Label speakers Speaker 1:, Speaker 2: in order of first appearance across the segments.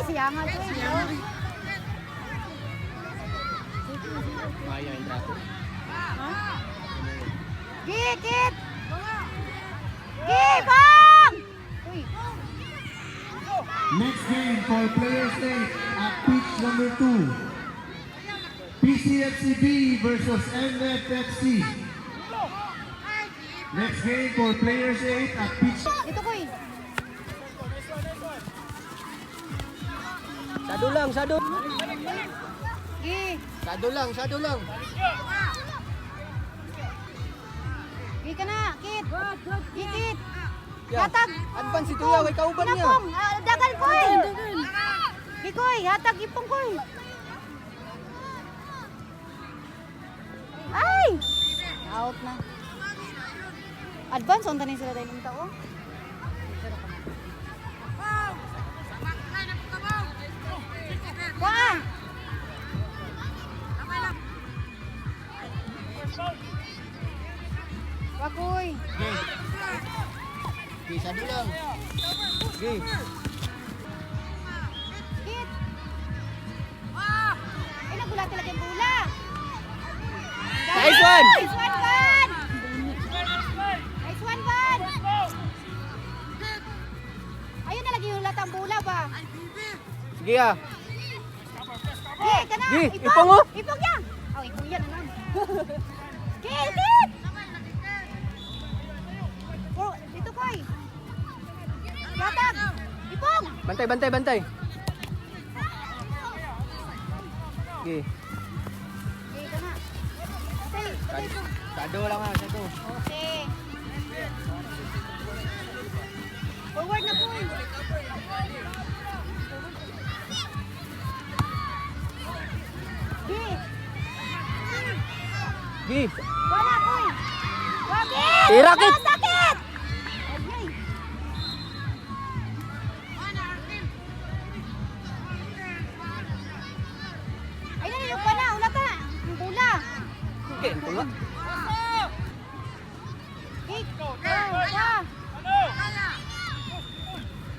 Speaker 1: siyangan ko.
Speaker 2: Maya yung trato.
Speaker 1: Gikit! Gibang! Uy.
Speaker 3: Next game for player state at pitch number 2. PCFCB versus MFFC. Next game for player 8 at pitch.
Speaker 1: Ito ko eh.
Speaker 2: Sado lang, sado.
Speaker 1: Gi.
Speaker 2: Sado lang, sado lang.
Speaker 1: Gi ka na, Kit. Gikit.
Speaker 2: Ya,
Speaker 1: Hatag.
Speaker 2: advance ito ya, way kauban niya.
Speaker 1: Pinapong. Dagan ko eh. Gikoy, hatag ipong ko eh. Ay! Out na. Advance, onta na sila tayo ng tao. Wah! Wakoy!
Speaker 2: Okay, sado lang. Okay.
Speaker 1: Kit! Ay, nagulat talaga yung bula!
Speaker 2: Nice one!
Speaker 1: Nice one, Van! Nice one, Van! Ayun na lagi yung latang bula ba?
Speaker 2: Sige ah.
Speaker 1: Gi, ka na!
Speaker 2: Gi, ipong mo?
Speaker 1: Ipong yan! Oh, ipong yan naman. Gi, Kit! Oh, dito koy! Latag! Ipong!
Speaker 2: Bantay, bantay, bantay. Okay.
Speaker 1: Gi, ka na. Okay, okay.
Speaker 2: Sado lang ha, sado.
Speaker 1: Okay. Forward na po. Gi.
Speaker 2: Gi.
Speaker 1: Wala ko. Wagi.
Speaker 2: Irakit.
Speaker 1: Sakit. Ay. Ay, nalilok pa na. Ula ka. Ang bula.
Speaker 2: Okay, ito nga.
Speaker 1: Ik. Wa.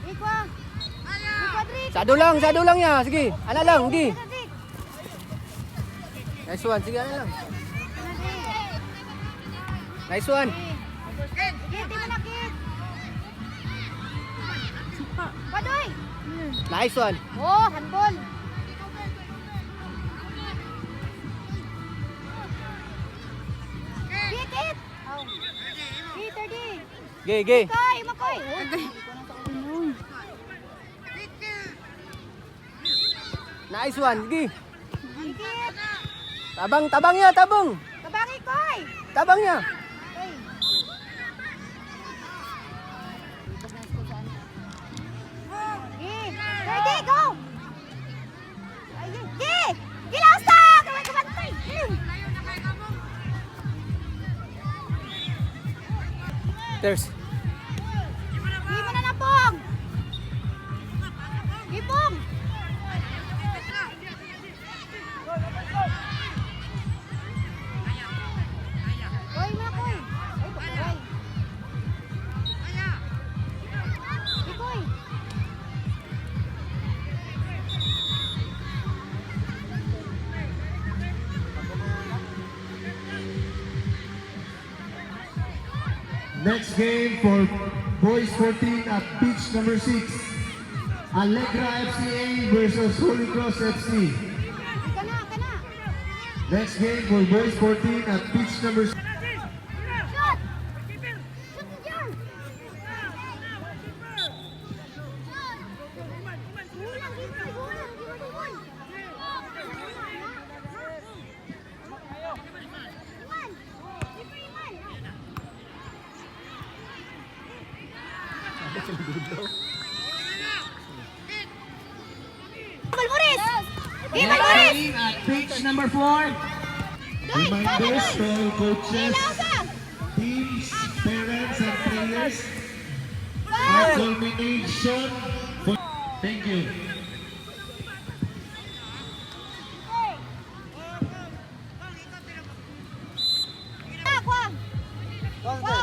Speaker 1: Ikwa. Ikwa, Drik.
Speaker 2: Sado lang ya. Sige, ana lang, di.
Speaker 1: Drik.
Speaker 2: Nice one, sige ana lang.
Speaker 1: Drik.
Speaker 2: Nice one.
Speaker 1: Kit, di mo na, Kit. Padoy.
Speaker 2: Nice one.
Speaker 1: Oh, handball. Kit, Kit. Oh. Kit, di.
Speaker 2: Ge, ge.
Speaker 1: Koy, makoy.
Speaker 2: Nice one, sige.
Speaker 1: Kit.
Speaker 2: Tabang, tabang ya, tabang.
Speaker 1: Kabangi, koy.
Speaker 2: Tabang ya.
Speaker 1: Koy. Gi, ready, go. Ay, Gi. Gi, lasta. Kaway, kabantay.
Speaker 2: There's.
Speaker 1: Gi mo na na, Pong. Gi, Pong. Koy mo na, koy. Ay, pagkaray. Gi, koy.
Speaker 3: Next game for boys 14 at pitch number 6. Allegra FCA versus Holy Cross FC.
Speaker 1: Kana, kana.
Speaker 3: Next game for boys 14 at pitch number 6.
Speaker 1: Shot! Shot dyan! Malmoris! Di, Malmoris!
Speaker 3: At pitch number 4.
Speaker 1: Doy!
Speaker 3: Reminders to all coaches,
Speaker 1: Ilaw ka!
Speaker 3: teams, parents, and players.
Speaker 1: Foul!
Speaker 3: Culmination. Thank you.
Speaker 1: Kwa! Kwa!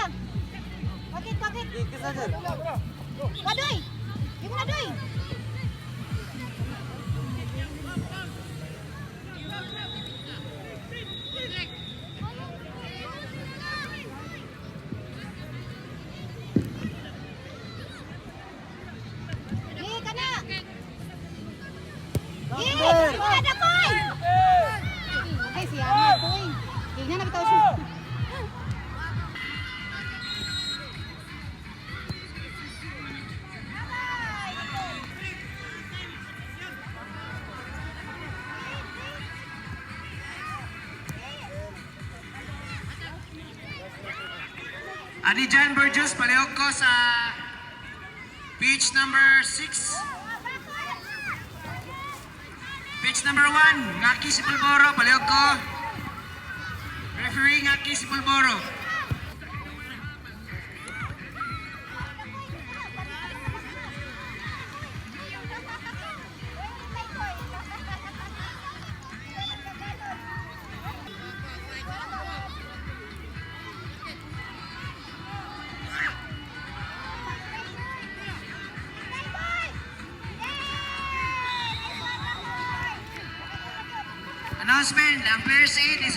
Speaker 1: Pakit, pakit! Wadoy! Di mo na, Doy! Ada koy! Okay, siya mo koy. Tingnan na bitaw siya.
Speaker 4: Ani Jan Burgos, palihog ko sa pitch number 6. Pitch number 1, Ngaki si Pulboro, palihog ko. Referee Ngaki si Pulboro. Announcement, ang player's aid is